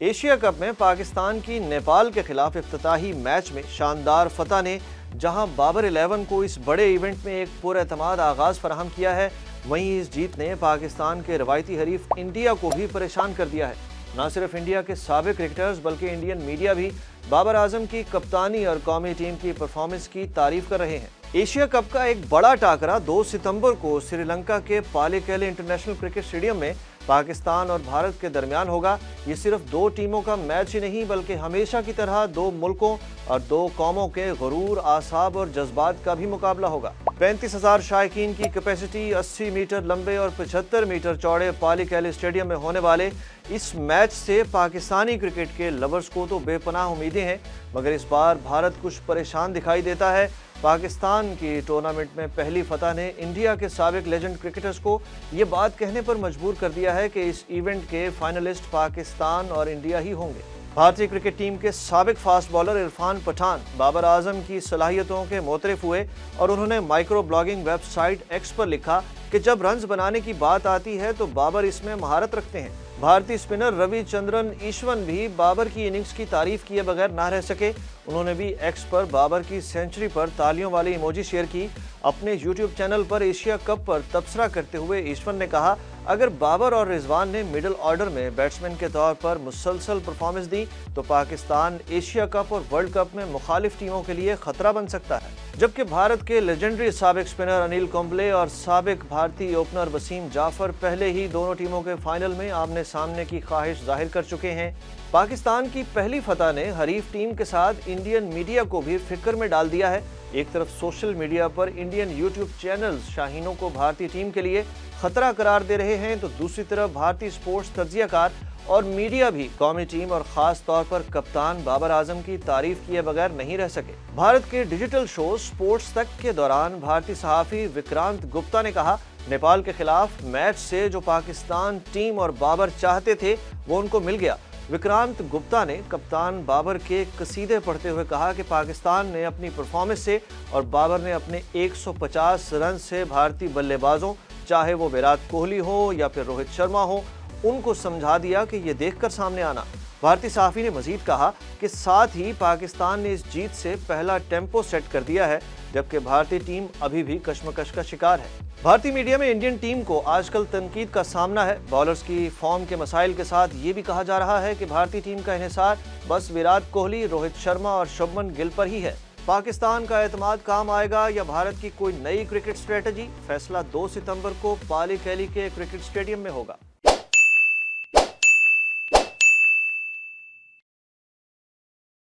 Asia cup में पाकिस्तान की नेपाल के खिलाफ इफ्तिताही मैच में शानदार फतह ने जहां बाबर 11 को इस बड़े इवेंट में एक पुरएतमाद आगाज फराहम किया है, वहीं इस जीत ने पाकिस्तान के रवायती हरीफ इंडिया को भी परेशान कर दिया है। न सिर्फ इंडिया के साबिक क्रिकेटर्स बल्कि इंडियन मीडिया भी बाबर आजम की कप्तानी और कौमी टीम की परफॉर्मेंस की तारीफ कर रहे हैं। एशिया कप का एक बड़ा टाकरा 2 सितंबर को श्रीलंका के पालेकेले इंटरनेशनल क्रिकेट स्टेडियम में पाकिस्तान और भारत के दरमियान होगा। ये सिर्फ 2 टीमों का मैच ही नहीं बल्कि हमेशा की तरह 2 मुल्कों और 2 कौमों के गुरूर, आसाब और जज्बात का भी मुकाबला होगा। 35,000 शायकीन की कैपेसिटी, 80 मीटर लंबे और 75 मीटर चौड़े पालेकेले स्टेडियम में होने वाले इस मैच से पाकिस्तानी क्रिकेट के लवर्स को तो बेपनाह उम्मीदें हैं, मगर इस बार भारत कुछ परेशान दिखाई देता है। पाकिस्तान की टूर्नामेंट में पहली फतह ने इंडिया के साबिक लेजेंड क्रिकेटर्स को ये बात कहने पर मजबूर कर दिया है कि इस इवेंट के फाइनलिस्ट पाकिस्तान और इंडिया ही होंगे। भारतीय क्रिकेट टीम के साबिक फास्ट बॉलर इरफान पठान बाबर आजम की सलाहियतों के मोतरफ हुए और उन्होंने माइक्रो ब्लॉगिंग वेबसाइट एक्स पर लिखा कि जब रन्स बनाने की बात आती है तो बाबर इसमें महारत रखते हैं। भारतीय स्पिनर रविचंद्रन ईश्वन भी बाबर की इनिंग्स की तारीफ किए बगैर ना रह सके। उन्होंने भी एक्स पर बाबर की सेंचुरी पर तालियों वाली इमोजी शेयर की। अपने यूट्यूब चैनल पर एशिया कप पर तबसरा करते हुए ईश्वन ने कहा, अगर बाबर और रिजवान ने मिडिल ऑर्डर में बैट्समैन के तौर पर मुसलसल परफॉर्मेंस दी तो पाकिस्तान एशिया कप और वर्ल्ड कप में मुखालिफ टीमों के लिए खतरा बन सकता है। जबकि भारत के लेजेंडरी साबिक स्पिनर अनिल कुंबले और साबिक भारतीय ओपनर वसीम जाफर पहले ही दोनों टीमों के फाइनल में आमने सामने की ख्वाहिश जाहिर कर चुके हैं। पाकिस्तान की पहली फतह ने हरीफ टीम के साथ इंडियन मीडिया को भी फिक्र में डाल दिया है। एक तरफ सोशल मीडिया पर इंडियन यूट्यूब चैनल्स शाहीनों को भारतीय टीम के लिए खतरा करार दे रहे हैं, तो दूसरी तरफ भारतीय स्पोर्ट्स तज्जियाकार और मीडिया भी कौमी टीम और खास तौर पर कप्तान बाबर आजम की तारीफ किए बगैर नहीं रह सके। भारत के डिजिटल शो स्पोर्ट्स तक के दौरान भारतीय सहाफी विक्रांत गुप्ता ने कहा, नेपाल के खिलाफ मैच से जो पाकिस्तान टीम और बाबर चाहते थे वो उनको मिल गया। विक्रांत गुप्ता ने कप्तान बाबर के कसीदे पढ़ते हुए कहा कि पाकिस्तान ने अपनी परफॉर्मेंस से और बाबर ने अपने 150 रन से भारतीय बल्लेबाजों, चाहे वो विराट कोहली हो या फिर रोहित शर्मा हो, उनको समझा दिया कि ये देखकर सामने आना। भारतीय सहाफी ने मजीद कहा कि साथ ही पाकिस्तान ने इस जीत से पहला टेम्पो सेट कर दिया है, जबकि भारतीय टीम अभी भी कशमकश का शिकार है। भारतीय मीडिया में इंडियन टीम को आजकल तनकीद का सामना है। बॉलर्स की फॉर्म के मसाइल के साथ ये भी कहा जा रहा है कि भारतीय टीम का इन्हिसार बस विराट कोहली, रोहित शर्मा और शुभमन गिल पर ही है। पाकिस्तान का एतमाद काम आएगा या भारत की कोई नई क्रिकेट स्ट्रेटजी? फैसला 2 सितंबर को पालेकेले के क्रिकेट स्टेडियम में होगा।